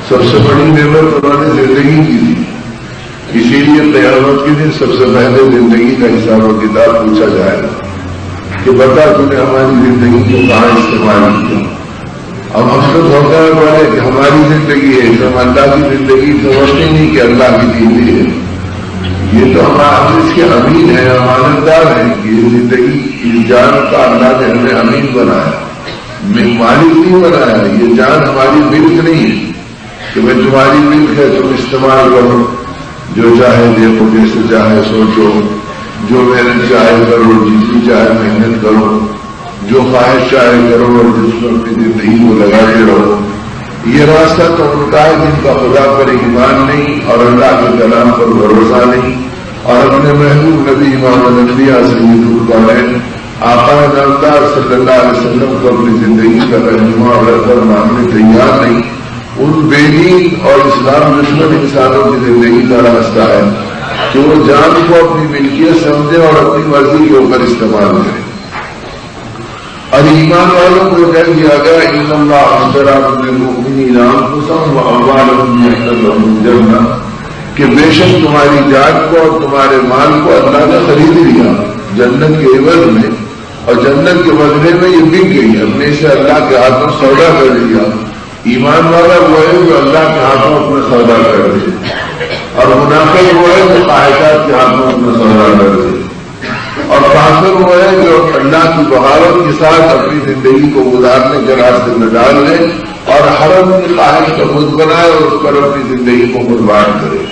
سب سے بڑی نعمت انہوں نے زندگی کی تھی. اسی لیے قیامت کے دن سب سے پہلے زندگی کا حساب و کتاب پوچھا جائے گا کہ بتا تو نے ہماری زندگی کو کہاں استعمال کیا. اب مقصد ہوتا ہے بولے کہ ہماری زندگی ہے، ہم اللہ کی زندگی سمجھتے نہیں کہ اللہ کی زندگی ہے. یہ تو ہمارا اس کے امین ہے، امانتدار ہے. یہ زندگی اس جان کا اللہ نے ہمیں امین بنایا، مالک نہیں بنایا. یہ جان ہماری ملک نہیں ہے کہ میں تمہاری ملک ہے تم استعمال کرو، جو چاہے دیکھو، جیسے چاہے سوچو، جو محنت چاہے کرو، جتنی چاہے محنت کرو، جو خواہش چاہے کرو، اور جس میں اپنی زندگی کو لگاتے رہو. یہ راستہ تو ان کا ہے جن کا خدا پر ایمان نہیں اور اللہ کے کلام پر بھروسہ نہیں، اور اپنے محبوب نبی امام الانبیاء سید الکونین آقا نامدار صلی اللہ علیہ وسلم کو اپنی زندگی کا رہنما اور رہبر ماننے تیار نہیں. ان بے دین اور اسلام دشمن انسانوں کی زندگی کا راستہ ہے کہ وہ جان کو اپنی ملکیت سمجھے اور اپنی مرضی کے اوپر استعمال کرے. اور ایمان والوں کو کہہ دیا گیا ان اللہ اشتری من المؤمنین انفسهم واموالهم بان لهم الجنہ، کہ بے شک تمہاری جان کو اور تمہارے مال کو اللہ نے خرید لیا جنت کے عوض میں، اور جنت کے بدلے میں یہ بک گئی، اپنے سے اللہ کے ہاتھوں سودا کر لیا. ایمان والا وہ ہے جو اللہ کے ہاتھوں اپنا سودا کر دے، اور منافق وہ ہے جو خواہشات کے ہاتھوں اپنا سودا کر دے، اور کافر وہ ہے جو اللہ کی بغاوت کے ساتھ اپنی زندگی کو گزارنے کے راستے میں ڈال لے اور حرم کی خواہش کا خود بنائے اور اس پر اپنی زندگی کو قربان کرے.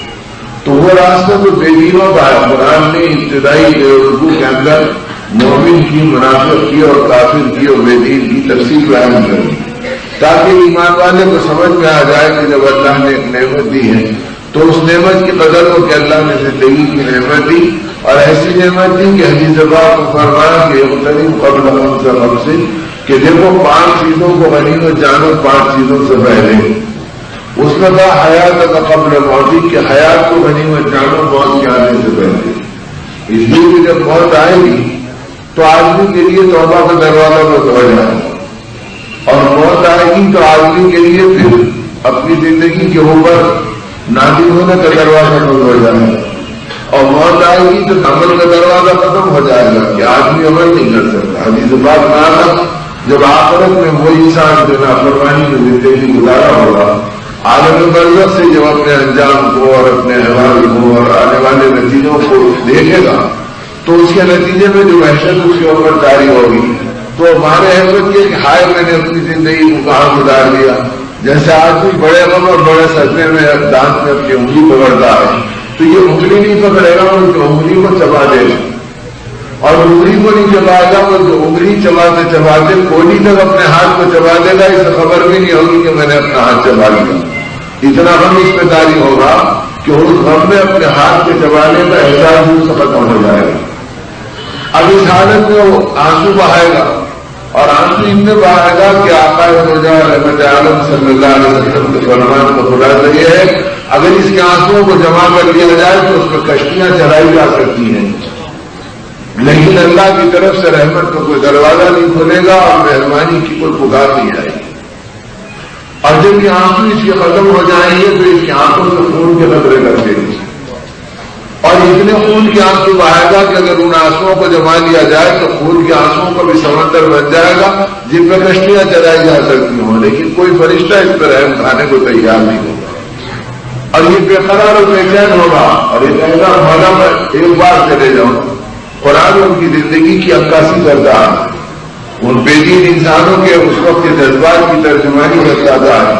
تو وہ راستہ تو بے دینوں کا ہے. قرآن نے ابتدائی اردو کے اندر مومن کی، منافق کی اور کافر کی اور بے دین کی تفصیل بیان کر دی تاکہ ایمان والے کو سمجھ میں آ جائے کہ جب اللہ نے ایک نعمت دی ہے تو اس نعمت کی قدر ہو کہ اللہ نے زندگی کی نعمت دی، اور ایسی نعمت دی کہ حدیث پاک کو فرمایا کہ مختلف قبل سے کہ دیکھو 5 چیزوں کو غنیمت جانو 5 چیزوں سے پہلے. اس میں کہا حیات کا قبل موتی، کہ حیات کو غنیمت جانو موت کے آنے سے پہلے. اس لیے کہ جب موت آئے گی تو آدمی کے لیے توبہ کا دروازہ بند ہو جائے گا، اور موت آئے گی تو آدمی کے لیے پھر اپنی زندگی کے اوپر نادم ہونے کا دروازہ بند ہو جائے گا، اور موت آئے گی تو عمل کا دروازہ ختم ہو جائے گا کہ آدمی عمل نہیں کر سکتا. حدیث بات نہ آتا جب آخرت میں وہ انسان جو نافرمانی میں زندگی گزارا ہوگا عالم برزخ سے جب اپنے انجام کو اور اپنے احوال کو اور آنے والے نتیجوں کو دیکھے گا تو اس کے نتیجے میں جو وحشت اس کے اوپر جاری ہوگی تو ہمارے احمد یہ کہ ہائے میں نے اپنی زندگی کو کہاں گزار دیا. جیسے آدمی بڑے غم اور بڑے صدمے میں دانت میں اپنی انگلی پکڑتا ہے تو یہ انگلی نہیں پکڑے گا، وہ جو انگلی کو چبا دے گا، اور انگلی کو نہیں چبائے گا، وہ جو انگلی چباتے چباتے کوڑی تک اپنے ہاتھ کو چبا دے گا، اسے خبر بھی نہیں ہوگی کہ میں نے اپنا ہاتھ چبا لیا. اتنا غم اس میں طاری ہوگا کہ اس غم میں اپنے ہاتھ کے چبانے کا احساس سے ختم ہو جائے گا. اب اس حالت میں وہ آنسو بہائے گا، اور آنسو اتنے بہائے گا کہ آقا رحمت عالم صلی اللہ علیہ وسلم کے فرمان کا خلاصہ یہ ہے اگر اس کے آنسوؤں کو جمع کر لیا جائے تو اس میں کشتیاں چلائی جا سکتی ہیں، لیکن اللہ کی طرف سے رحمت کا کوئی دروازہ نہیں کھلے گا اور مہربانی کی کوئی پکار نہیں آئے گی. اور جب یہ آنسو اس کے ختم ہو جائیں گے تو اس کی آنکھوں سے خون کے قطرے کرتے ہیں، اور اتنے خون کے آنسو بہائے گا کہ اگر ان آنسوؤں کو جما لیا جائے تو خون کے آنسوؤں کا بھی سمندر بن جائے گا جن پہ کشتیاں چلائی جا سکتی ہوں، لیکن کوئی فرشتہ اس پہ رحم کھانے کو تیار نہیں ہوگا، اور یہ بے قرار اور بے چین ہوگا. اور یہ کہے گا مولا میں ایک بار چلے جاؤں. قرآن ان کی زندگی کی عکاسی کرتا ہے، ان بے دین انسانوں کے اس وقت کے جذبات کی ترجمانی کرتا ہے،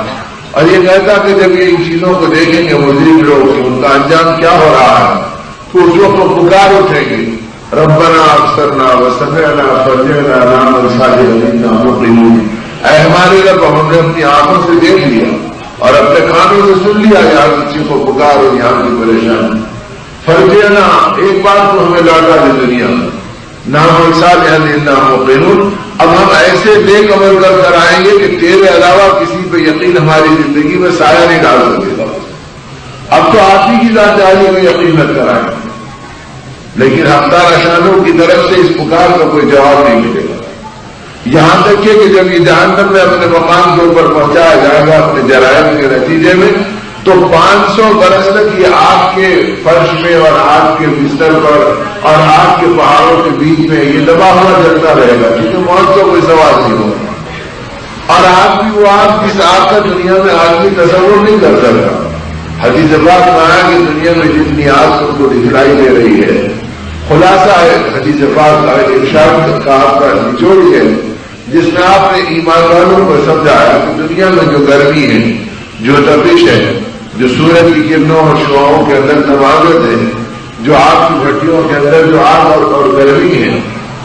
اور یہ کہتا کہ جب یہ ان چیزوں کو دیکھیں گے مجرم لوگ کہ ان کا انجام کیا ہو رہا ہے تو اس وقت وہ پکار اٹھیں گے ربنا ابصرنا وسمعنا فرجعنا نعمل صالحا انا موقنون. اے ہمارے رب ہم نے اپنی آنکھوں سے دیکھ لیا اور اپنے کانوں سے سن لیا یہاں کسی کو پکار اور یہاں کی پریشانی. فرجعنا ایک بار تو ہمیں لوٹا دے دنیا میں نعمل صالحا انا موقنون. اب ہم ایسے نیک عمل کر آئیں گے کہ تیرے علاوہ کسی پہ یقین ہماری زندگی میں سایہ نہیں ڈال سکے گا. اب تو آپ ہی کی ذات عالی میں یقین نہ کرائیں، لیکن حقدار اشانوں کی طرف سے اس پکار کا کوئی جواب نہیں ملے گا. یہاں تک کہ جب یہ جہنم میں اپنے مقام کے اوپر پہنچایا جائے گا اپنے جرائم کے نتیجے میں، تو 500 برس تک یہ آگ کے فرش میں اور آگ کے بستر پر اور آگ کے پہاڑوں کے بیچ میں یہ دبا ہوا جلتا رہے گا، کیونکہ موت کا کوئی سوال نہیں ہوگا۔ اور آگ بھی وہ آگ جس آگ کا دنیا میں آدمی تصور نہیں کر سکتا۔ حدیث پاک میں آیا کہ دنیا میں جتنی آگ تم کو دکھلائی دے رہی ہے، خلاصہ ہے حدیث پاک کا ارشاد کا آپ کا نچوڑ ہے، جس میں آپ نے ایمان والوں کو سمجھایا کہ دنیا میں جو گرمی ہے، جو تپش ہے، جو سورج کی کرنوں اور شعاؤں کے اندر تماغت ہے، جو آگ کی بھٹیوں کے اندر جو آگ اور گرمی ہے،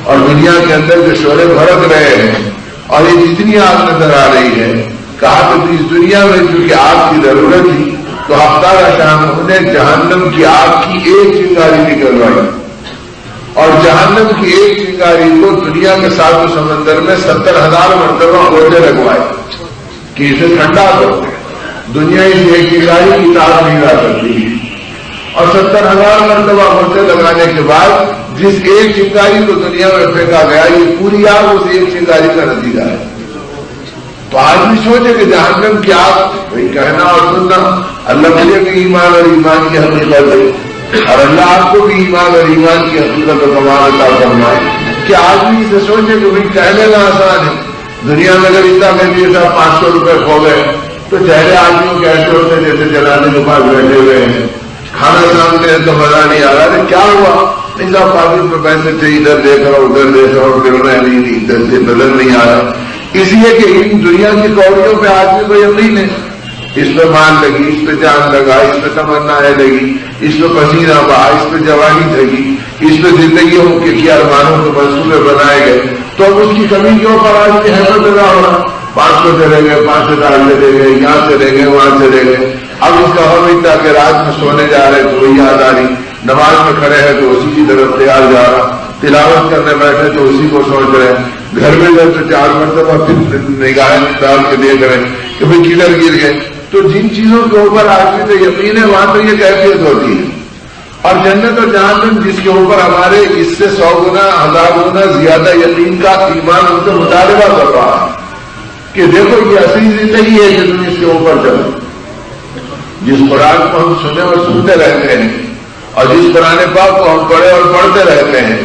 اور دنیا کے اندر جو شعلے بھڑک رہے ہیں، اور یہ جتنی آگ نظر آ رہی ہے، کہا کہ اس دنیا میں چونکہ آگ کی ضرورت تھی تو ہفتہ شام نے جہنم کی آگ کی ایک چنگاری نکلوائی، اور جہنم کی ایک چنگاری کو دنیا کے ساتھ سمندر میں 70,000 مرتبہ ہوتے لگوائے کہ اسے ٹھنڈا کرو۔ دنیا اس ایک چنگاری کی تاب نہیں لا سکتی، اور 70,000 مرتبہ ہوتے لگانے کے بعد جس ایک چنگاری کو دنیا میں پھینکا گیا، یہ پوری آگ اس ایک چنگاری کا نتیجہ ہے۔ تو آدمی سوچے کہ جہنم کی آگ، بھائی کہنا اور سننا، اللہ مجھے بھی ایمان اور ایمان کی حقیقت ہے، اور اللہ آپ کو بھی ایمان اور ایمان کی حقیقت و کمال عطا فرمائے کہ آدمی سے سوچے کہ بھائی کہنے کا آسان ہے، دنیا میں اگر اتنا مہنگی صاحب 500 روپے کھو گئے تو چہرے آدمیوں کے ایسے ہوتے ہیں جیسے جنازے کے پاس بیٹھے ہوئے ہیں، کھانا سامنے تو مزہ نہیں آ رہا، کیا ہوا؟ نہیں صاحب پاکٹ میں پیسے تھے، ادھر دیکھ رہا ہوں ادھر دیکھ رہا ہوں، پھر میں نہیں ادھر سے نظر نہیں آ رہا، اس لیے کہ ان دنیا کی کوڑیوں پہ آدمی کو یقین ہے، اس پہ مان لگی، اس پہ جان لگا، اس پہ تمنائیں لگی، اس پہ پسینہ بہا، اس پہ جوانی لگی، اس پہ زندگیوں کے ارمانوں کے منصوبے بنائے گئے، تو اب اس کی کمی کیوں پر آدمی حیرت پیدا ہو رہا؟ 500 چلے گئے، 5,000 لے گئے، یہاں چلے گئے، وہاں چلے گئے، اب اس کا ہم اتنا کہ رات میں سونے جا رہے تو وہی یاد آ رہی، نماز میں کھڑے ہیں تو اسی کی طرف تیار جا رہا، تلاوت کرنے بیٹھے تو اسی کو سوچ رہے ہیں، گھر میں جب تو 4 مرتبہ پھر نگاہیں ڈال کے دیکھ رہے ہیں کہ بھائی کدھر گر گئے۔ تو جن چیزوں کے اوپر آدمی کو یقین ہے وہاں تو یہ کیفیت ہوتی ہے، اور جنت اور جہنم جس کے اوپر ہمارے اس سے 100 گنا 1000 گنا زیادہ یقین کا ایمان ہم سے مطالبہ کر رہا ہے کہ دیکھو یہ اصلی زندگی ہے جو تم اس کے اوپر چلو، جس قرآن کو ہم سنے اور سنتے رہتے ہیں، اور جس قرآن پاک کو ہم پڑھے اور پڑھتے رہتے ہیں،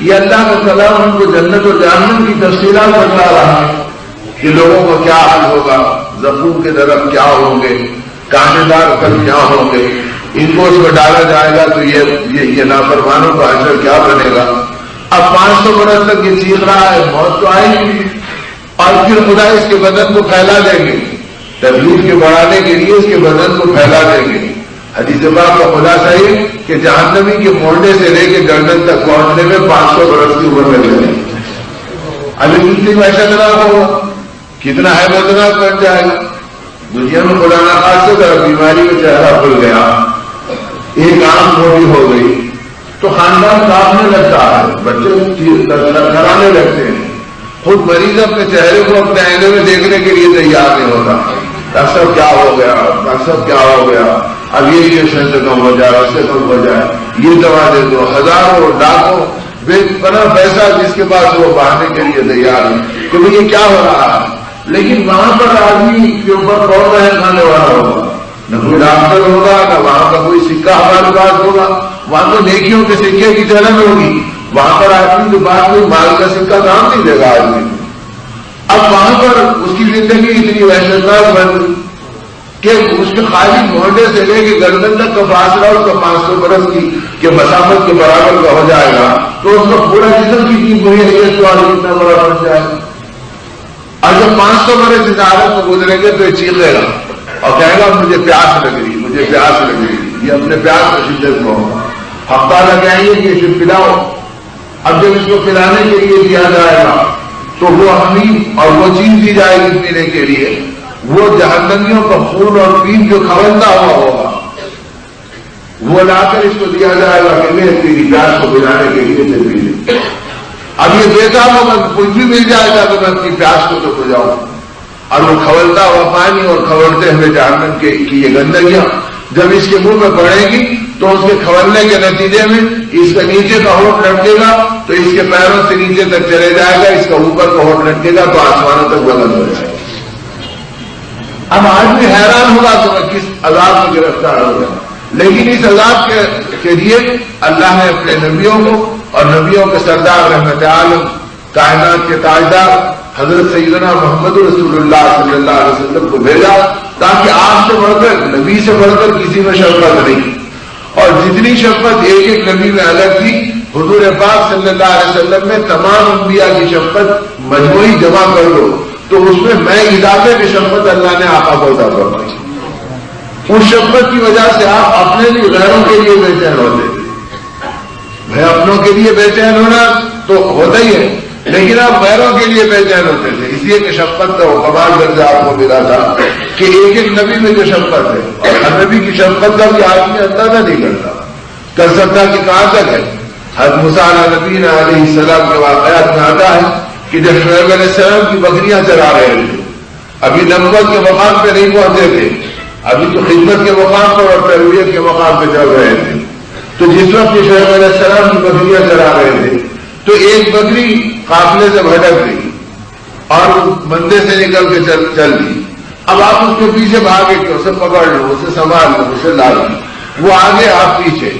یہ اللہ کا کلام ہم کو جنت اور جہنم کی تفصیلات بتا رہا ہے کہ لوگوں کو کیا حال ہوگا، زخم کے درخت کیا ہوں گے، کانٹے دار پھل کیا ہوں گے، ان کو اس میں ڈالا جائے گا تو یہ نافرمانوں کا اثر کیا بنے گا۔ اب 500 برس تک یہ چیخ رہا ہے، موت تو آئے گی، اور پھر خدا اس کے بدن کو پھیلا دیں گے، تکلیف کے بڑھانے کے لیے اس کے بدن کو پھیلا دیں گے۔ حدیث پاک کا خلاصہ یہ کہ جہنمی کے مونڈے سے لے کے گردن تک پہنچنے میں 500 برس کی عمر لگ جائے گی۔ ابھی کتنی وحشتناک ہوگا، کتنا حیبتناک بن جائے گا۔ دنیا میں خدا نہ خاص سے بیماری میں چہرہ کھل گیا، ایک آنکھ موٹی ہو گئی تو خاندان کاپنے لگتا ہے، بچے کرانے لگتے ہیں، خود مریض اپنے چہرے کو اپنے آئینے میں دیکھنے کے لیے تیار نہیں ہوتا، ڈاکٹر صاحب کیا ہو گیا، ڈاکٹر صاحب کیا ہو گیا، اب یہ انجیکشن سے کم ہو جائے، اس سے کم ہو جائے، یہ دوا دے دو، ہزاروں لاکھوں بے پناہ پیسہ جس کے پاس وہ بہانے کے لیے تیار ہے کہ بھئی یہ کیا ہو رہا ہے۔ لیکن وہاں پر آدمی کے اوپر کون رہن کھانے والا ہوگا، نہ کوئی ڈاکٹر ہوگا، نہ وہاں کا کوئی سکہ ہمارے پاس ہوگا، وہاں تو نیکیوں کے سکے کی چلن ہوگی، وہاں پر آدمی کے پاس کوئی مال کا سکہ کام نہیں دے گا آدمی۔ اب وہاں پر اس کی زندگی اتنی وحشتناک بن گئی کہ اس کے خالی مونڈے سے لے کے گردن تک کا فاصلہ اس کا 500 برس کی کہ مسافت کے برابر کا ہو جائے گا، تو اس کا پورا جسم کتنی بری حیثیت والا کتنا بڑا بن جائے گا۔ اور جب 500 برس اس حالت میں گزریں گے تو یہ چیخے گا اور کہے گا مجھے پیاس لگ رہی، مجھے پیاس لگ رہی، یہ اپنے پیاس میں شدت میں ہوگا، ہفتہ لگائیں گے کہ اسے پلاؤ۔ اب جب اس کو پلانے کے لیے دیا جائے گا تو وہ حمیم اور وہ چیز دی جائے گی پینے کے لیے، وہ جہنمیوں کا خون اور پین جو کھولتا ہوا ہوگا وہ لا کر اس کو دیا جائے گا کہ میں تیری پیاس کو پلانے کے لیے سے پی لیں۔ اب یہ بےکام ہوگا، کچھ بھی مل جائے گا تو میں اپنی پیاس کو تو بجاؤں، اور وہ کھولتا ہوا پانی اور کھولتے ہوئے جہنم کی یہ گندگیاں جب اس کے منہ میں پڑے گی تو اس کے کھولنے کے نتیجے میں اس کا نیچے کا ہونٹ لٹکے گا تو اس کے پیروں سے نیچے تک چلے جائے گا، اس کا اوپر کا ہونٹ لٹکے گا تو آسمانوں تک بلند ہو جائے گا۔ اب آدمی حیران ہوگا کہ میں کس عذاب میں گرفتار ہو گیا، لیکن اس عذاب کے لیے اللہ نے اپنے نبیوں کو اور نبیوں کے سردار رحمت عالم کائنات کے تاجدار حضرت سیدنا محمد رسول اللہ صلی اللہ علیہ وسلم کو بھیجا تاکہ آپ سے بڑھ کر، نبی سے بڑھ کر کسی میں شفقت نہیں، اور جتنی شفقت ایک ایک نبی میں الگ تھی، حضور پاک صلی اللہ علیہ وسلم میں تمام انبیاء کی شفقت مجموعی جمع کر دو تو اس میں اضافے کی شفقت اللہ نے آقا کو عطا فرمائی۔ اس شفقت کی وجہ سے آپ اپنے لیے غیروں کے لیے بے چین ہوتے تھے۔ میں اپنوں کے لیے بے چین ہونا تو ہوتا ہی ہے، لیکن آپ غیروں کے لیے بے چین ہوتے تھے، اس لیے کہ شفقت کا وہ کمال درجہ آپ کو ملا تھا کہ ایک ایک نبی میں جو شفقت ہے، اور ہر نبی کی شفقت کا بھی آدمی اندازہ نہیں کر سکتا کہ کہاں تک ہے۔ حضرت موسیٰ نبی علیہ السلام کے واقعات میں آتا ہے کہ جب شعیب علیہ السلام کی بکریاں چرا رہے تھے، ابھی نبوت کے مقام پہ نہیں پہنچے تھے، ابھی تو خدمت کے مقام پر اور تربیت کے مقام پہ چل رہے تھے، تو جس وقت شعیب علیہ السلام کی بکریاں چرا رہے تھے تو ایک بکری قافلے سے بھٹک گئی اور بندے سے نکل کے چل دی۔ اب آپ اس کے پیچھے بھاگے کہ اسے پکڑ لو، اسے سنبھال لو، اسے لا لو، وہ آگے آپ پیچھے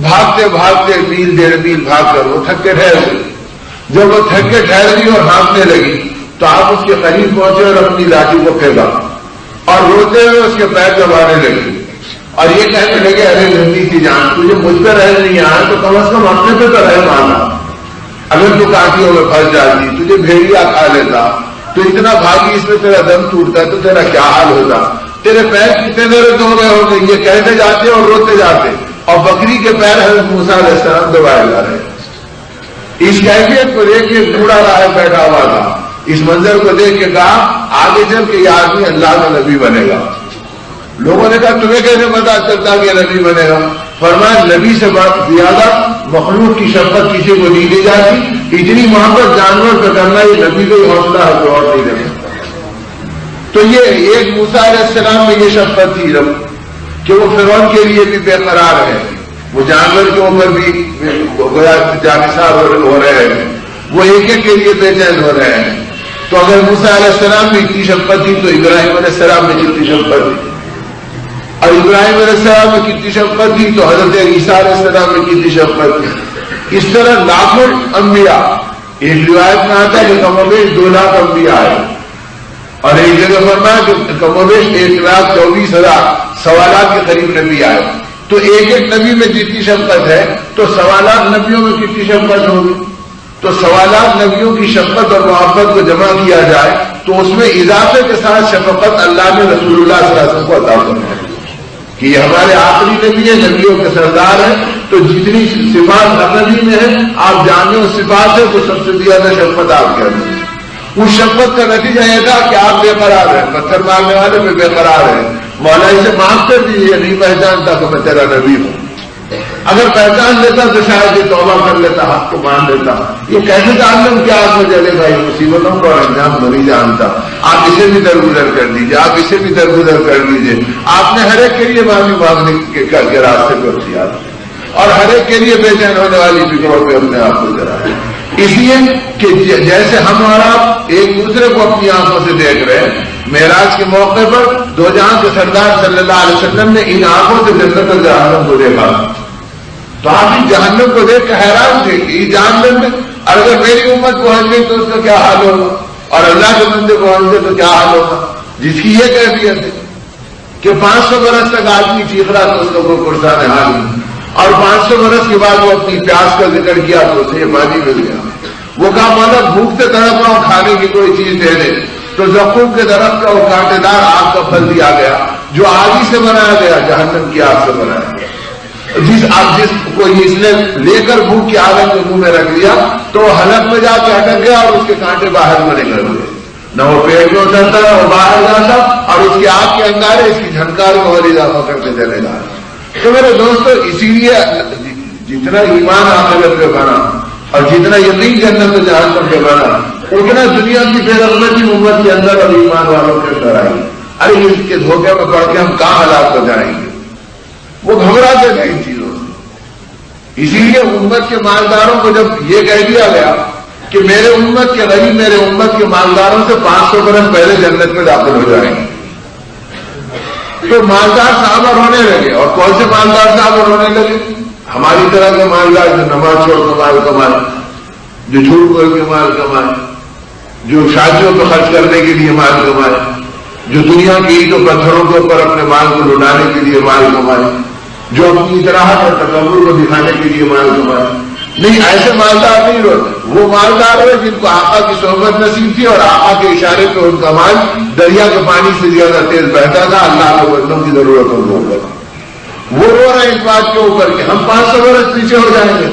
بھاگتے بھاگتے میل 1.5 میل بھاگ کر وہ تھک کے ٹھہر گئی۔ جب وہ تھک کے ٹھہر گئی اور ہانپنے لگی تو آپ اس کے قریب پہنچے اور اپنی لاٹھی کو پھینکا اور روتے ہوئے اس کے پیر دبانے لگے اور یہ کہنے لگے، ارے زندگی کی جان، تجھے مجھ پہ رہ نہیں آیا تو کم از کم اپنے پہ تو رہ مانا، اگر تو کانٹیوں میں پھنس جاتی، تجھے بھیڑیا کھا لیتا، تو اتنا بھاگی اس میں تیرا دم ٹوٹتا تو تیرا کیا حال ہوتا، تیرے پیر کتنے دیر دو گئے ہو گئے، یہ کہتے جاتے اور روتے جاتے، اور بکری کے پیر حضرت موسیٰ علیہ السلام دبائے جا رہے۔ اس کیفیت کو دیکھ کے بوڑھا راہب بیٹھا ہوا تھا، اس منظر کو دیکھ کے کہا آگے چل کے یہ آدمی اللہ کا نبی بنے گا۔ لوگوں نے کہا تمہیں کیسے پتا چلتا کہ نبی بنے گا؟ فرمایا نبی سے زیادہ مخلوق کی شفقت کسی کو نہیں دی جاتی، اتنی محبت جانور پہ کرنا یہ نبی کا ہی حوصلہ ہے، تو اور نہیں دے سکتا۔ تو یہ ایک موسیٰ علیہ السلام میں یہ شفقت تھی کہ وہ فرعون کے لیے بھی بے قرار ہے، وہ جانور کے اوپر بھی جانسار ہو رہے ہیں، وہ ایک ایک کے لیے بے چین ہو رہے ہیں۔ تو اگر موسیٰ علیہ السلام میں اتنی شفقت تھی تو ابراہیم علیہ السلام میں کتنی شفقت تھی، اور ابراہیم علیہ السلام میں کتنی شفقت تھی تو حضرت عیسیٰ علیہ السلام میں کتنی شفقت تھی۔ اس طرح لاکھوں انبیاء، ایک روایت میں آتا ہے کہ کم و بیش 2 لاکھ انبیاء آئے، اور ایک جگہ فرمایا کہ کم و بیش 1,24,000 سوا لاکھ کے قریب نبی آئے۔ تو ایک ایک نبی میں جتنی شفقت ہے تو سوا لاکھ نبیوں میں کتنی شفقت ہوگی؟ تو سوا لاکھ نبیوں کی شفقت اور محبت کو جمع کیا جائے تو اس میں اضافے کے ساتھ شفقت اللہ نے رسول اللہ صلی اللہ علیہ وسلم کو عطا فرمائی کہ یہ ہمارے آخری نبی ہے، نبیوں کے سردار ہیں، تو جتنی صفات ہر نبی میں ہے آپ جانیں اس صفات ہے تو سب سے زیادہ شفقت آپ کے اندر۔ اس شفقت کا نتیجہ یہ تھا کہ آپ بے قرار ہیں، پتھر مارنے والے میں بے قرار ہیں، مولا اسے معاف کر دیجیے، نہیں پہچانتا کہ میں تیرا نبی ہوں، اگر پہچان لیتا تو شاید یہ توبہ کر لیتا، حق کو مان لیتا، یہ کیسے جانتا کیا آپ میں جلے گا، یہ مصیبتوں کو انجام نہیں جانتا، آپ اسے بھی درگزر کر دیجیے، آپ اسے بھی درگزر کر دیجیے۔ آپ نے ہر ایک کے لیے معافی مانگنے کے راستے کو اختیار کیا اور ہر ایک کے لیے بے چین ہونے والی فکروں پہ اپنے آپ کو جلا، اس لیے کہ جیسے ہم اور آپ ایک دوسرے کو اپنی آنکھوں سے دیکھ رہے ہیں، معراج کے موقع پر دو جہاں کے سردار صلی اللہ علیہ وسلم نے ان آنکھوں سے جنت اور جہنم کو دیکھا، تو آپ اس جہنم کو دیکھ کر حیران تھے کہ یہ جہنم میں اگر میری امت پہنچ گئی تو اس کا کیا حال ہوگا، اور اللہ کے بندے پہنچ گئے تو کیا حال ہوگا، جس کی یہ کیفیت ہے کہ 500 برس تک آدمی چیخ رہا تو اس کو کوئی پرسان حال نہیں، اور 500 برس کے بعد وہ اپنی پیاس کا ذکر کیا تو اسے یہ پانی مل گیا۔ وہ کہا مولا بھوک سے تڑپ رہا ہوں، کھانے کی کوئی چیز دے دے، تو زقوم کے درخت کا وہ کانٹے دار آگ کا پھل دیا گیا جو آگ ہی سے بنایا گیا، جہنم کی آگ سے بنایا گیا، جس کو اس نے لے کر بھوک کی عادت کے منہ میں رکھ لیا تو وہ حلق میں جا کے اٹک گیا اور اس کے کانٹے باہر میں نکل گئے، نہ وہ پیٹ میں اترتا نہ وہ باہر جاتا، اور اس کی آگ کے انگارے اس کی جھنکار میں اور اضافہ کرتے چلے گا۔ تو میرے دوستو اسی لیے جتنا ایمان آخرت پہ بنا اور جتنا یقین جنت و جہنم پہ بنا اتنا دنیا کی بے رغبتی امت کے اندر اور ایمان والوں کے اندر آئی۔ ارے اس کے دھوکے میں پڑ کے ہم کہاں ہلاک ہو جائیں گے، وہ گھبراتے تھے ان چیزوں سے۔ اسی لیے امت کے مالداروں کو جب یہ کہہ دیا گیا کہ میرے امت کے غریب میرے امت کے مالداروں سے 500 برس پہلے جنت میں داخل ہو جائیں گے، تو مالدار صحابہ رونے لگے۔ اور کون سے مالدار صحابہ رونے لگے؟ ہماری طرح کے مالدار جو نماز چھوڑ کے مال کمائے، جو جھوٹ بول کے مال کمائے، جو شادیوں پہ خرچ کرنے کے لیے مال کمائے، جو دنیا کی اینٹوں پتھروں کے اوپر اپنے مال کو لٹانے کے لیے مال کمائے، جو اپنی اطراحت اور تکبر کو دکھانے کے لیے مال کمائے۔ نہیں، ایسے مالدار نہیں روتے، وہ مالدار ہوئے جن کو آقا کی صحبت نصیب تھی اور آقا کے اشارے پہ ان کا مال دریا کے پانی سے زیادہ تیز بہتا تھا اللہ کے بندوں کی ضرورتوں کے اوپر۔ وہ رو رہے ہیں اس بات کے اوپر کہ ہم 500 برس پیچھے ہو جائیں گے۔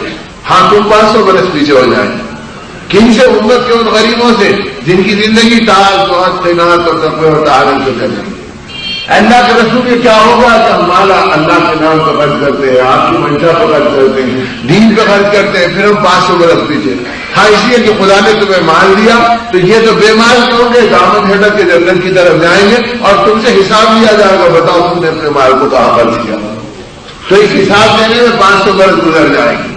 ہاں، تم 500 برس پیچھے ہو جائیں گے۔ کن سے؟ امت کے ان غریبوں سے جن کی زندگی تعال بہت قناعت اور تقوی اور تعارف سے چل رہی ہے۔ اللہ کے رسول یہ کیا ہوگا کہ ہم مالا اللہ کے نام پہ خرچ کرتے ہیں، آپ کی منشا پہ خرچ کرتے ہیں، دین پہ خرچ کرتے ہیں، پھر ہم 500 برس پیچھے۔ ہاں، اس لیے کہ خدا نے تمہیں مال دیا تو یہ تو بے مال ہوں گے، دامن جھٹک کے جنت کی طرف جائیں گے اور تم سے حساب لیا جائے گا، بتاؤ تم نے اپنے مال کو کہاں خرچ کیا۔ تو اس حساب دینے میں 500 برس گزر جائیں گے۔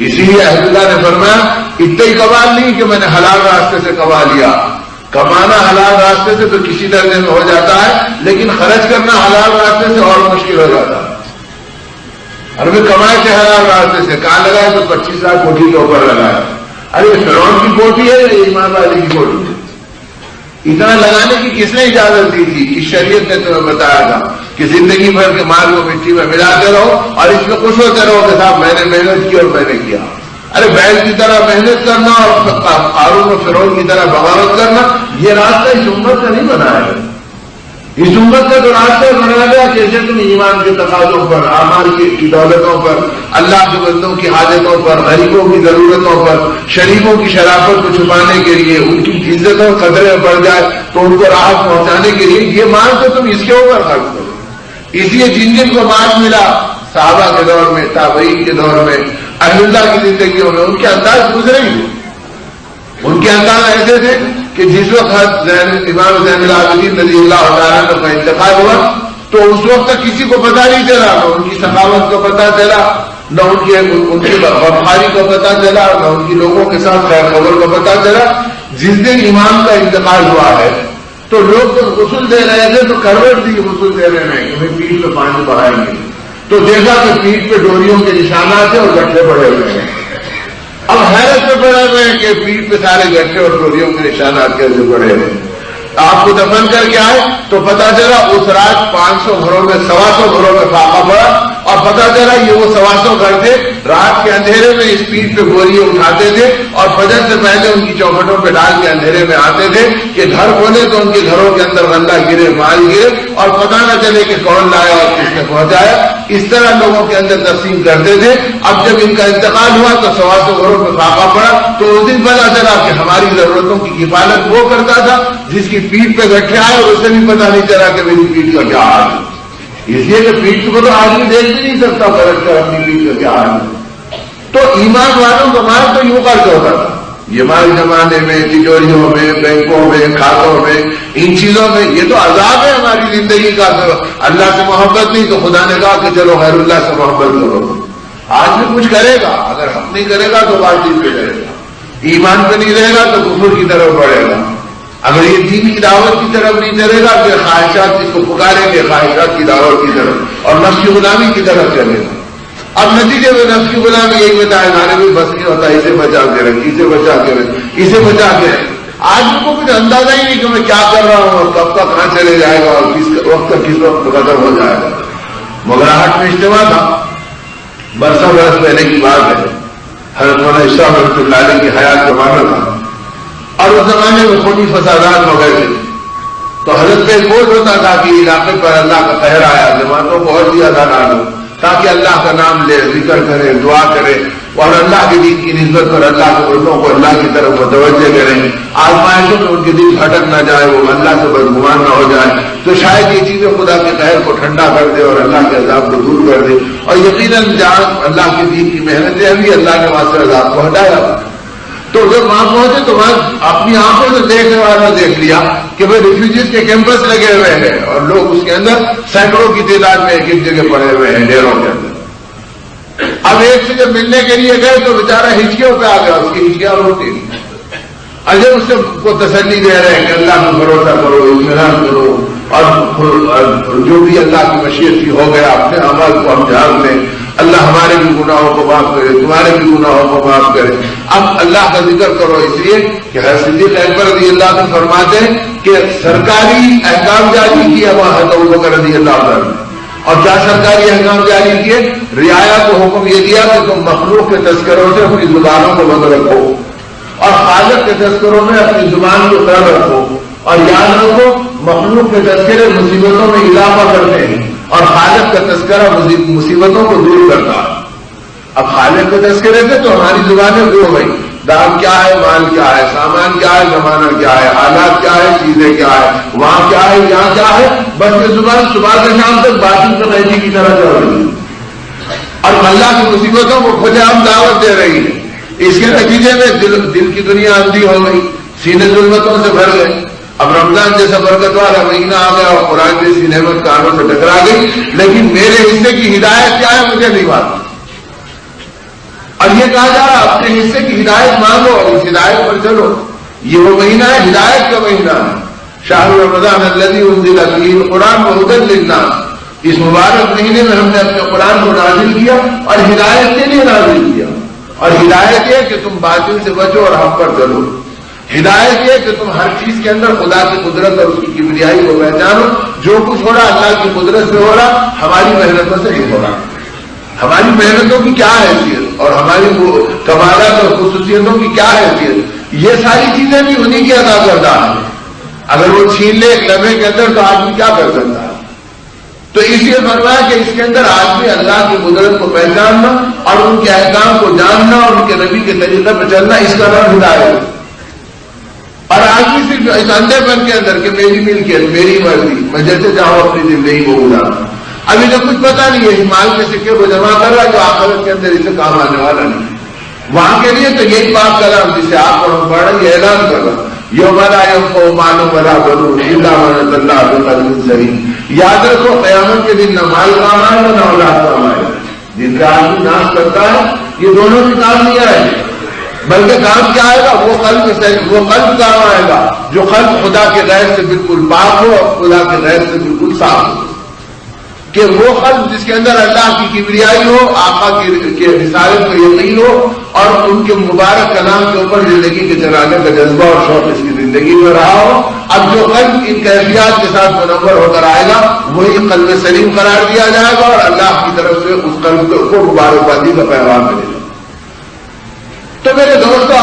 اسی لیے احمد اللہ نے فرمایا اتنا ہی کمال نہیں کہ میں نے حلال راستے سے کما لیا، کمانا حلال راستے سے تو کسی درجے میں ہو جاتا ہے، لیکن خرچ کرنا حلال راستے سے اور مشکل ہو جاتا ہے۔ اور وہ کمائے تھے حلال راستے سے، کہاں لگائے تو 25 لاکھ کوٹھی کے اوپر لگایا۔ ارے فرعون کی کوٹھی ہے یا ایمان والی کی کوٹھی ہے؟ اتنا لگانے کی کس نے اجازت دی تھی؟ اس شریعت نے تمہیں بتایا تھا کہ زندگی بھر کے مال کو مٹی میں ملاتے رہو اور اس میں خوش ہوتے رہو کہ صاحب میں نے محنت کی اور میں نے کیا۔ ارے بیل کی طرح محنت کرنا اور قارون و فرعون کی طرح بغاوت کرنا، یہ راستہ اس امت کا نہیں بنایا ہے۔ اس امت کا تو راستہ بنا گیا کیسے تم ایمان کے تقاضوں پر، اعمال کی دولتوں پر، اللہ کے بندوں کی حاجتوں پر، غریبوں کی ضرورتوں پر، شریفوں کی شرافت کو چھپانے کے لیے، ان کی عزت اور قدریں بڑھ جائے تو ان کو راحت پہنچانے کے لیے یہ مال تو تم اس کے اوپر خرچ کرو۔ اس لیے جن جن کو مال ملا صحابہ کے دور میں، تابعین کے دور میں، اہل اللہ کی زندگیوں میں، ان کے انداز گزرے ہی، ان کے انداز ایسے تھے کہ جس وقت امام زین العابدین رضی اللہ تعالیٰ عنہ کا انتقال ہوا تو اس وقت تک کسی کو پتا نہیں چلا، نہ ان کی سخاوت کو پتا چلا، نہ ان کی غمخواری کو پتا چلا، نہ ان کی لوگوں کے ساتھ خیر خبر کو پتا چلا۔ جس دن امام کا انتقال ہوا ہے تو لوگ تو غسل دے رہے تھے تو کروٹ دی غسل دینے میں کہ پیٹھ پہ پانی بہائیں گے، تو دیکھا کہ پیٹھ پہ ڈوریوں کے نشانات ہیں اور گٹھے پڑے ہوئے ہیں۔ اب حیرت میں پڑے ہوئے ہیں کہ پیٹھ پہ سارے گٹھے اور ڈوریوں کے نشانات کیسے پڑے ہوئے ہیں۔ آپ کو دفن کر کے آئے تو پتا چلا اس رات 500 گھروں میں 125 گھروں میں فاقہ پڑا اور پتا چلا یہ وہ 125 گھر تھے۔ رات کے اندھیرے میں اس پیٹ پہ بوریاں اٹھاتے تھے اور فجر سے پہلے ان کی چوکھٹوں پہ ڈال کے اندھیرے میں آتے تھے کہ گھر کھولے تو ان کے گھروں کے اندر غلہ گرے، مال گرے اور پتا نہ چلے کہ کون لایا اور کس نے پہنچایا۔ اس طرح لوگوں کے اندر تقسیم کرتے تھے۔ اب جب ان کا انتقال ہوا تو 125 گھروں پہ فاقہ پڑا تو اس دن پتا چلا کہ ہماری ضرورتوں کی کفالت وہ کرتا تھا جس کی پیٹھ پہ گٹھے آئے اور اسے بھی پتا نہیں چلا کہ میری پیٹھ کا کیا حال ہے۔ اس لیے کہ پیٹھ کو تو آدمی دیکھ بھی نہیں سکتا فرق کر اپنی پیٹھ کا کیا حال ہے۔ تو ایمان والوں کا مال تو یوں قرض ہوتا تھا۔ یہ مال زمانے میں، تجوریوں میں، بینکوں میں، کھاتوں میں، ان چیزوں میں، یہ تو عذاب ہے ہماری زندگی کا۔ اللہ سے محبت نہیں تو خدا نے کہا کہ چلو غیر اللہ سے محبت کرو۔ آج بھی کچھ کرے گا، اگر حق نہیں کرے گا تو باطل پہ کرے گا، ایمان پہ نہیں رہے گا تو کفر کی طرف بڑھے گا۔ اگر یہ دین کی دعوت کی طرف نہیں چلے گا پھر خواہشات جس کو پکاریں گے خواہشات کی دعوت کی طرف اور نفس کی غلامی کی طرف چلے گا۔ اب نتیجے میں نفس کی غلامی یہی بتایا جانے بھی بس نہیں ہوتا، اسے بچا کے رکھ، اسے بچا کے رکھ، اسے بچا کے رکھ۔ آدمی کو کچھ اندازہ ہی نہیں کہ میں کیا کر رہا ہوں اور کب تک کہاں چلے جائے گا اور کس وقت تک کس وقت ختم ہو جائے گا۔ مغراہٹ میں اجتماع تھا، برسوں برس پہلے کی بات ہے، حضرت مولانا شاہ رحمۃ اللہ علیہ کی حیات کا زمانہ تھا اور اس زمانے میں خونی فسادات ہو گئے تھے تو حضرت پہ بوجھ ہوتا تھا کہ علاقے پر اللہ کا قہر آیا، جماعتوں کو اور زیادہ ڈالو تاکہ اللہ کا نام لے، ذکر کرے، دعا کرے اور اللہ کے دین کی نسبت پر اللہ کے بندوں کو اللہ کی طرف متوجہ کریں، آزمائشوں میں ان کے دل بھٹک نہ جائے، وہ اللہ سے بدگمان نہ ہو جائے، تو شاید یہ چیزیں خدا کے قہر کو ٹھنڈا کر دے اور اللہ کے عذاب کو دور کر دے۔ اور یقیناً جہاں اللہ کے دین کی محنتیں ابھی اللہ نے وہاں سے عذاب کو ہٹایا۔ تو جب وہاں پہنچے تو وہاں اپنی آنکھوں سے دیکھنے والا دیکھ لیا کہ بھائی ریفیوجیز کے کیمپس لگے ہوئے ہیں اور لوگ اس کے اندر سینکڑوں کی تعداد میں ایک ایک جگہ پڑے ہوئے ہیں ڈیروں کے اندر. اب ایک سے جب ملنے کے لیے گئے تو بیچارہ ہچکیوں پہ آ گیا, اس کی ہچکیاں روتی نہیں. اجے اس سے کو تسلی دے رہے ہیں کہ اللہ میں بھروسہ کرو, اطمینان کرو, اور جو بھی اللہ کی مشیت کی ہو گیا اپنے عمل کو ہم جھاگ لیں, اللہ ہمارے بھی گناہوں کو معاف کرے, تمہارے بھی گناہوں کو معاف کرے. اب اللہ کا ذکر کرو اس لیے کہ حضرت صدیق اکبر رضی اللہ عنہ فرماتے ہیں کہ سرکاری احکام جاری کیا وہاں حضرت ابوبکر رضی اللہ عنہ, اور کیا سرکاری احکام جاری کیے؟ رعایا کو حکم یہ دیا کہ تم مخلوق کے تذکروں سے اپنی زبانوں کو بند رکھو اور خالق کے تذکروں میں اپنی زبان کو قائم رکھو, اور یاد رکھو مخلوق کے تذکرے مصیبتوں میں اضافہ کرتے ہیں اور خالق کا تذکرہ مصیبتوں کو دور کرتا ہے. اب خالق کے تذکرے سے تو ہماری زبانیں دور گئی, دام کیا ہے, مال کیا ہے, سامان کیا ہے, زمانہ کیا ہے, حالات کیا ہے, چیزیں کیا ہے, وہاں کیا ہے, یہاں کیا ہے, بس یہ زبان صبح سے شام تک باطل کا رہتی کی طرح چل رہی ہے اور اللہ کی مصیبتوں کو کھلے عام دعوت دے رہی ہے. اس کے نتیجے میں دل کی دنیا اندھی ہو گئی, سینے ظلمتوں سے بھر گئے. اب رمضان جیسا برکت والا مہینہ آ گیا اور قرآن جیسی نعمت کانوں سے ٹکرا گئی, لیکن میرے حصے کی ہدایت کیا ہے مجھے نہیں معلوم. اور یہ کہا جا رہا اپنے حصے کی ہدایت مانگو اور اس ہدایت پر چلو. یہ وہ مہینہ ہے, ہدایت کا مہینہ ہے. شہر رمضان الذی انزل فیہ القرآن وہدی للناس. اس مبارک مہینے میں ہم نے اپنے قرآن کو نازل کیا اور ہدایت کے لیے نازل کیا. اور ہدایت یہ کہ تم باطل سے بچو اور حق پر چلو. ہدایت یہ کہ تم ہر چیز کے اندر خدا کی قدرت اور اس کی کبریائی کو پہچانو. جو کچھ ہو رہا اللہ کی قدرت سے ہو رہا, ہماری محنتوں سے نہیں ہو رہا. ہماری محنتوں کی کیا حیثیت اور ہماری کمالات اور خصوصیتوں کی کیا حیثیت, یہ ساری چیزیں بھی انہیں کی عطا کردہ ہے. اگر وہ چھین لے ایک لمحے کے اندر تو آدمی کیا کر سکتا ہے؟ تو اس لیے فرمایا کہ اس کے اندر آدمی اللہ کی قدرت کو پہچاننا اور ان کے احکام کو جاننا اور ان کے نبی کے طریقے پر چلنا, اس کا نام ہدایت. اور آدمی صرف اس اندھے پن کے اندر کہ میری ملکیت, میری مرضی, میں جیسے چاہوں اپنی زندگی کو گزارا. ابھی تو کچھ پتا نہیں ہے, اس مال کے سکے کو جمع کر رہا جو آخرت کے اندر اسے کام آنے والا نہیں. وہاں کے لیے تو یہی پاک کلام جسے آپ کو ہم پڑھ رہے ہیں, یہ اعلان کر رہا یوم لا ينفع مال ولا بنون الا من اتى الله بقلب سلیم. یاد رکھو قیامت کے دن نہ مال کام آئے گا نہ اولاد کام آئے گا. جن کا آدمی ناش کرتا ہے یہ دونوں بھی کام نہیں آئے گا, بلکہ کام کیا آئے گا, وہ قلب کام آئے گا جو قلب خدا کے غیر سے بالکل پاک ہو اور خدا کے غیر سے بالکل صاف ہو. کہ وہ قلب جس کے اندر اللہ کی کبریائی ہو, آقا کی رسالت کو یقین ہو اور ان کے مبارک کلام کے اوپر زندگی کے چلانے کا جذبہ اور شوق اس کی زندگی میں رہا ہو. اب جو قلب ان کیفیات کے ساتھ منور ہو کر آئے گا وہی قلب سلیم قرار دیا جائے گا اور اللہ کی طرف سے اس قلب کو مبارکبادی کا پیغام ملے گا. تو میرے دوستو,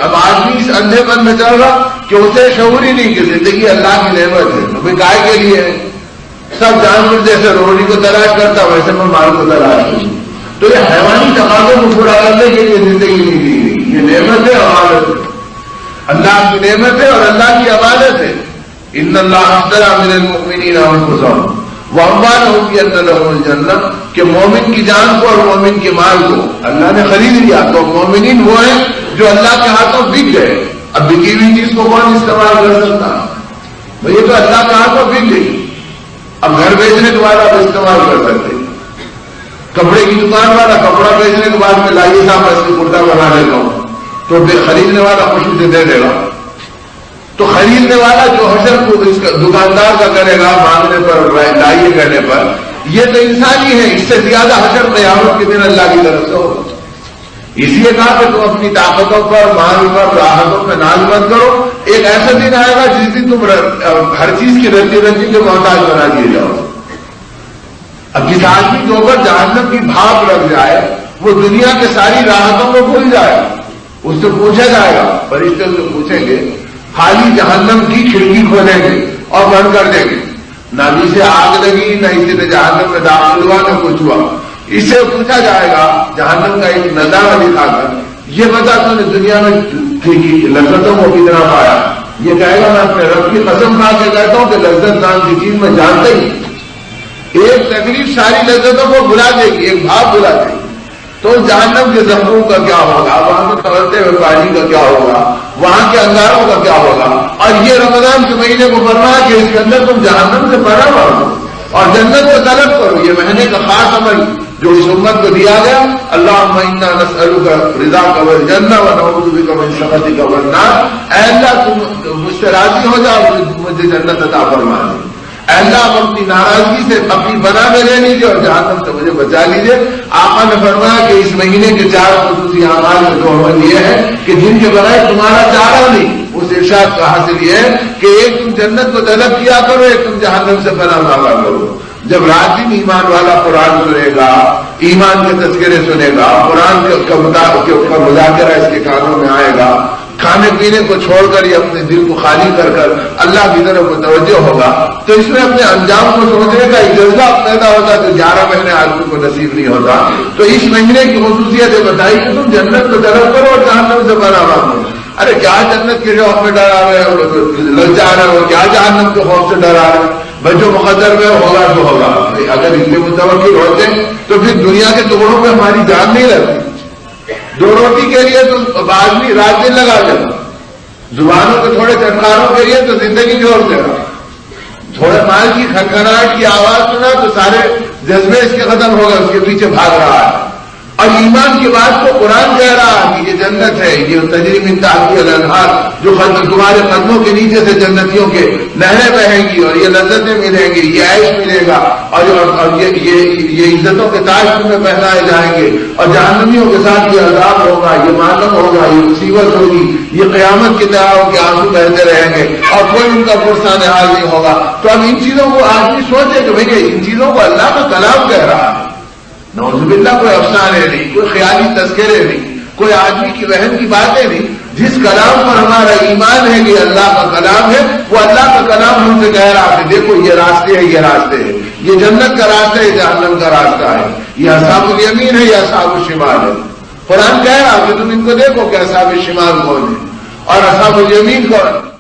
اب آدمی اس اندھے پن میں چل رہا کہ اسے شعور ہی نہیں کہ زندگی اللہ کی نعمت ہے. ہمیں گائے کے لیے سب جانور جیسے روٹی کو تلاش کرتا ویسے میں مال کو تلاش کروں. تو یہ حیوانی تقاضوں کو پورا کرنے کے لیے زندگی نہیں دی گئی. یہ نعمت ہے, امانت ہے, اللہ کی نعمت ہے اور اللہ کی امانت ہے. ان اللہ اشتری من المؤمنین انفسهم واموالهم بان لهم الجنہ, کہ مومن کی جان کو اور مومن کے مال کو اللہ نے خرید لیا. تو مومنین وہ ہیں جو اللہ کے ہاتھوں بک گئے. اب بکی ہوئی چیز کو کون استعمال کر سکتا؟ بھئی یہ تو اللہ کے ہاتھوں بک گئی. اب گھر بیچنے کے بعد آپ استعمال کر سکتے, کپڑے کی دکان والا کپڑا بیچنے کے بعد میں لائیے صاحب میں اس کی کرتا بنا لیتا ہوں تو خریدنے والا خوشی سے دے دے گا. تو خریدنے والا جو حشر کو اس کا دکاندار کا کرے گا مانگنے پر, لائیے کرنے پر, یہ تو انسان ہی ہے. اس سے زیادہ حشر قیامت کے دن اللہ کی طرف سے ہوگا. اس لیے کہا کہ تم اپنی طاقتوں پر, مال پر, راحتوں پہ ناز مت کرو. ایک ایسا دن آئے گا جس دن تم ہر چیز کی رنجی کے محتاج بنا دیے جاؤ. اب جس آدمی کے اوپر جہنم کی بھاپ لگ جائے وہ دنیا کے ساری راحتوں کو بھول جائے. اس سے پوچھا جائے گا, فرشتے اس سے پوچھیں گے, خالی جہنم کی کھڑکی کھولیں گے اور بند کر دیں گے. نہ اسے آگ لگی, نہ اسے نے جہنم میں داخل ہوا, نہ کچھ ہوا. اس سے پوچھا جائے گا جہنم کا ایک نظارہ دکھا کر, یہ بتا تو نے دنیا میں لذتوں کو کتنا پایا. یہ کہے گا میں اپنے رب کی قسم کھا کے کہتا ہوں کہ لذت نام کی چیز میں جانتا ہی. ایک تکلیف ساری لذتوں کو بلا دے گی, ایک بھاپ بلا دے گی. تو جہنم کے زخموں کا کیا ہوگا، وہاں کے کھولتے ہوئے پانی کا کیا ہوگا، وہاں کے انگاروں کا کیا ہوگا۔ اور یہ رمضان کے مہینے کو فرمایا کہ اس کے اندر تم جہنم سے پناہ مانگو اور جنت کو طلب کرو۔ یہ مہینے کا خاص عمل جو اس امت کو دیا گیا، اللہم انا نسألک رضاک والجنہ ونعوذ بک من سخطک والنار۔ اے اللہ تم مجھ سے راضی ہو جاؤ، مجھے جنت عطا فرما دے۔ اے اللہ آپ اپنی ناراضگی سے اپنی بنا میں لے لیجیے اور جہنم سے مجھے بچا لیجیے۔ آقا نے فرمایا کہ اس مہینے کے 4 خصوصی اعمال میں جو عمل یہ ہے کہ جن کے بغیر تمہارا چارہ نہیں۔ اس ارشاد کا حاصل یہ ہے کہ ایک تم جنت کو طلب کیا کرو، ایک تم جہنم سے پناہ مانگا کرو۔ جب رات دن ایمان والا قرآن سنے گا، ایمان کے تذکرے سنے گا، قرآن کا مذاکرہ اس کے کانوں میں آئے گا، کھانے پینے کو چھوڑ کر یہ اپنے دل کو خالی کر کر اللہ کی طرف متوجہ ہوگا، تو اس میں اپنے انجام کو سوچنے کا ایک جذبہ پیدا ہوتا جو 11 مہینے آدمی کو نصیب نہیں ہوتا۔ تو اس مہینے کی خصوصیت بتائی کہ تم جنت کو طلب کرو اور جہنم سے پناہ مانگو۔ ارے کیا جنت کے خوف میں ڈرا رہے ہو، للچا رہے ہو، کیا جہنم کے خوف سے ڈرا رہے ہو؟ بچوں مقدر میں ہوگا تو ہوگا۔ اگر اس میں متوکل ہوتے تو پھر دنیا کے ٹکڑوں میں ہماری جان نہیں لگتی۔ 2 روٹی کے لیے تو آدمی رات دن لگا دیتا، زبانوں کے تھوڑے چٹکاروں کے لیے تو زندگی جوڑ دیتا، تھوڑے مال کی کھڑکھڑاہٹ کی آواز سنا تو سارے جذبے اس کے ختم ہو گئے، اس کے پیچھے بھاگ رہا ہے۔ اور ایمان کی بات کو قرآن کہہ رہا ہے کہ یہ جنت ہے، یہ تجری من تحتها الانہار، جو تمہارے قدموں کے نیچے سے جنتیوں کے نہریں بہیں گی اور یہ لذتیں ملیں گی، یہ عیش ملے گا اور یہ عزتوں کے تاج تمہیں پہنائے جائیں گے، اور جہنمیوں کے ساتھ یہ عذاب ہوگا، یہ ماتم ہوگا، یہ مصیبت ہوگی، یہ قیامت کی طرح کے آنسو بہتے رہیں گے اور کوئی ان کا پرسان حال نہیں ہوگا۔ تو اب ان چیزوں کو آدمی سوچے کہ بھئی ان چیزوں کو اللہ کا کلام کہہ رہا ہے، نعوذ باللہ کوئی افسانے نہیں، کوئی خیالی تذکرے نہیں، کوئی آدمی کی وہم کی باتیں نہیں۔ جس کلام پر ہمارا ایمان ہے کہ اللہ کا کلام ہے، وہ اللہ کا کلام ہم سے کہہ رہا ہے کہ دیکھو یہ راستے ہے، یہ راستے ہے، یہ جنت کا راستہ ہے، یہ جہنم کا راستہ ہے، یہ اصحاب الیمین ہے، یہ اصحاب الشمال ہے۔ قرآن کہہ رہا کہ تم ان کو دیکھو کہ اصحاب الشمال کون ہے اور اصحاب الیمین کون ہے۔